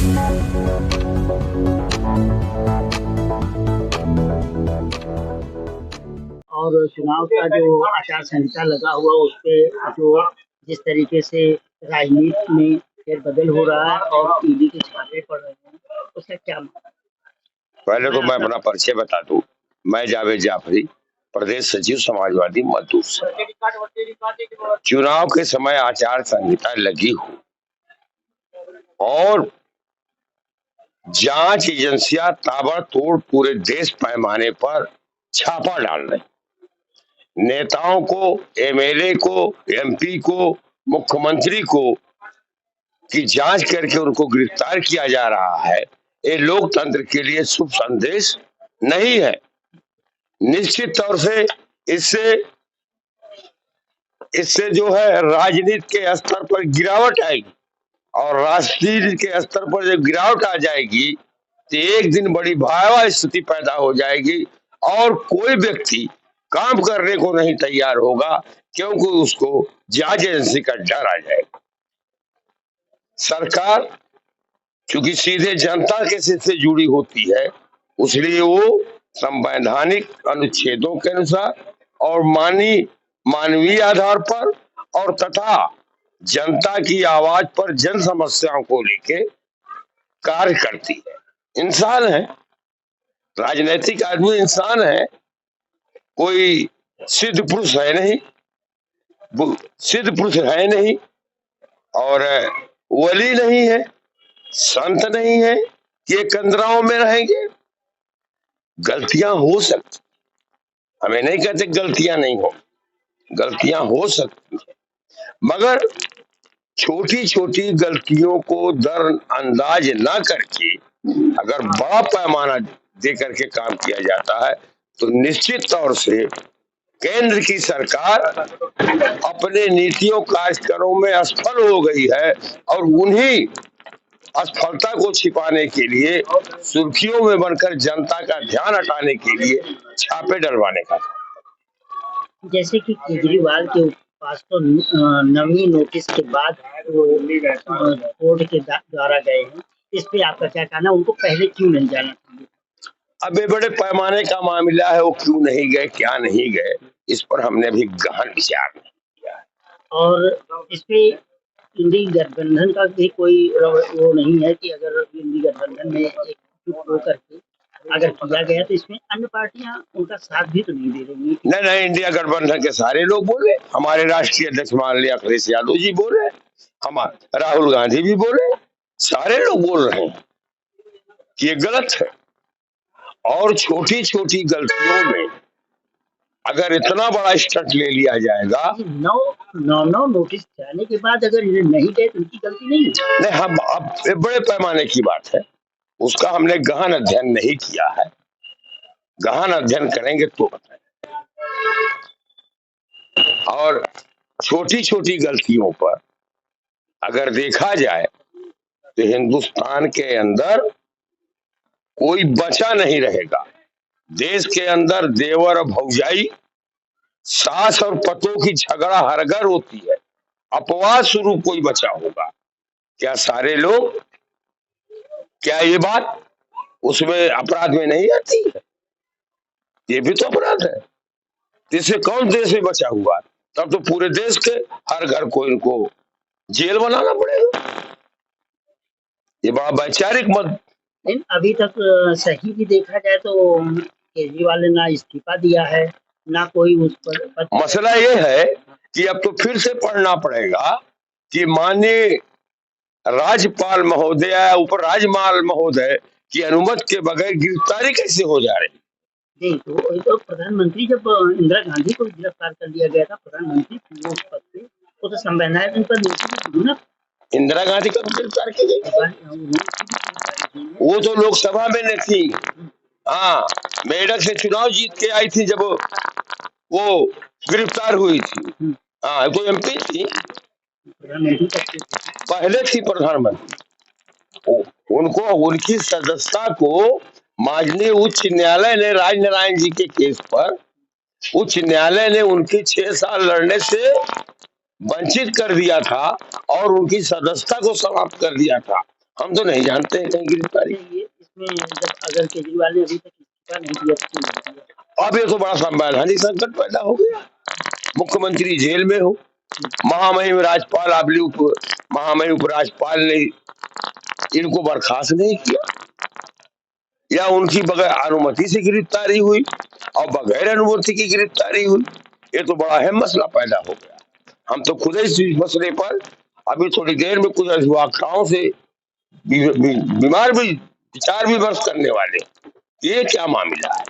और चुनाव का जो आचार संहिता लगा हुआ उस पे जो जिस तरीके से राजनीति में फेरबदल हो रहा है और ईडी के छापे पड़ रहे हैं, उसका क्या मतलब? पहले तो मैं अपना परिचय बता दूं। मैं जावेद जाफरी, प्रदेश सचिव समाजवादी मजदूर संघ। चुनाव के समय आचार संहिता लगी हो और जांच एजेंसियां ताबड़तोड़ पूरे देश पैमाने पर छापा डाल रही, नेताओं को, एमएलए को, एमपी को, मुख्यमंत्री को की जांच करके उनको गिरफ्तार किया जा रहा है। ये लोकतंत्र के लिए शुभ संदेश नहीं है। निश्चित तौर से इससे इससे जो है राजनीति के स्तर पर गिरावट आएगी और राष्ट्रीय के स्तर पर जब गिरावट आ जाएगी तो एक दिन बड़ी भयावह स्थिति पैदा हो जाएगी और कोई व्यक्ति काम करने को नहीं तैयार होगा, क्योंकि उसको जांच एजेंसी का डर आ जाएगा। सरकार क्योंकि सीधे जनता के से जुड़ी होती है, उसलिए वो संवैधानिक अनुच्छेदों के अनुसार और मानवीय आधार पर और तथा जनता की आवाज पर जन समस्याओं को लेके कार्य करती है। इंसान है, राजनीतिक आदमी इंसान है, कोई सिद्ध पुरुष है नहीं, और वली नहीं है, संत नहीं है कि ये कंदराओं में रहेंगे। गलतियां हो सकती, हमें नहीं कहते गलतियां नहीं हो, गलतियां हो सकती है, मगर छोटी छोटी गलतियों को दरअंदाज ना करके अगर बड़ा पैमाना दे करके काम किया जाता है तो निश्चित तौर से केंद्र की सरकार अपने नीतियों कार्यक्रमों में असफल हो गई है और उन्हीं असफलता को छिपाने के लिए सुर्खियों में बनकर जनता का ध्यान हटाने के लिए छापे डलवाने का। जैसे कि केजरीवाल के पास तो नवी नोटिस के बाद वो कोर्ट के द्वारा गए हैं, इस पे आपका क्या कहना, उनको पहले क्यों नहीं जाना चाहिए? अब ये बड़े पैमाने का मामला है, वो क्यों नहीं गए, क्या नहीं गए, इस पर हमने भी गहन विचार नहीं किया है। और इस पे इंडी गठबंधन का भी कोई वो नहीं है कि अगर इंडी गठबंधन में एकजुट होकर के अगर किया गया तो इसमें अन्य पार्टियां उनका साथ भी तो नहीं दे रही? नहीं, इंडिया गठबंधन के सारे लोग बोले, हमारे राष्ट्रीय अध्यक्ष माननीय अखिलेश यादव जी बोले, हमारे राहुल गांधी भी बोले, सारे लोग बोल रहे हैं कि ये गलत है। और छोटी छोटी गलतियों में अगर इतना बड़ा स्टंट ले लिया जाएगा, नौ नोटिस जाने के बाद अगर इन्हें नहीं गए तो उनकी गलती नहीं है। नहीं, हम अब बड़े पैमाने की बात है, उसका हमने गहन अध्ययन नहीं किया है, गहन अध्ययन करेंगे तो बताएं। और छोटी छोटी गलतियों पर अगर देखा जाए तो हिंदुस्तान के अंदर कोई बचा नहीं रहेगा। देश के अंदर देवर और भौजाई, सास और पतों की झगड़ा हर घर होती है, अपवाद स्वरूप कोई बचा होगा क्या? सारे लोग, क्या ये बात उसमें अपराध में नहीं आती है? ये भी तो अपराध है, जिससे कौन देश में बचा हुआ, तब तो पूरे देश के हर घर को इनको जेल बनाना पड़ेगा। ये बड़ा वैचारिक मत। अभी तक सही भी देखा जाए तो केजरीवाल ने ना इस्तीफा दिया है, ना कोई उस पर। मसला ये है कि अब तो फिर से पढ़ना पड़ेगा कि माननीय राज्यपाल महोदय, उपराज्यपाल महोदय की अनुमति के बगैर गिरफ्तारी कैसे हो जा रही? नहीं, तो प्रधानमंत्री, जब इंदिरा गांधी को गिरफ्तार कर लिया गया था प्रधानमंत्री पद से, वो तो संवैधानिक पर ना। इंदिरा गांधी को गिरफ्तार की गई, वो तो लोकसभा में नहीं थी। हाँ, मेडक से चुनाव जीत के आई थी जब वो गिरफ्तार हुई थी। हाँ, तो एमपी थी, पहले थी प्रधानमंत्री। उनको, उनकी सदस्यता को माननीय उच्च न्यायालय ने राजनारायण जी के केस पर उच्च न्यायालय ने उनकी 6 साल लड़ने से वंचित कर दिया था और उनकी सदस्यता को समाप्त कर दिया था। हम तो नहीं जानते हैं कहीं गिरफ्तारी। ये इसमें जब अगर केजरीवाल ने अभी तक इस्तीफा नहीं दिया तो क्यों नहीं दिया? अब ये तो बड़ा संवैधानिक संकट पैदा हो गया। मुख्यमंत्री जेल में हो, महामहिम राज्यपाल अबली महामहिम उपराज्यपाल ने इनको बर्खास्त नहीं किया, या उनकी बगैर अनुमति से गिरफ्तारी हुई और बगैर अनुमति की गिरफ्तारी हुई। ये तो बड़ा अहम मसला पैदा हो गया। हम तो खुद इस मसले पर अभी थोड़ी देर में कुछ अभिभावकों से बीमार भी विचार विमर्श करने वाले। ये क्या मामला है?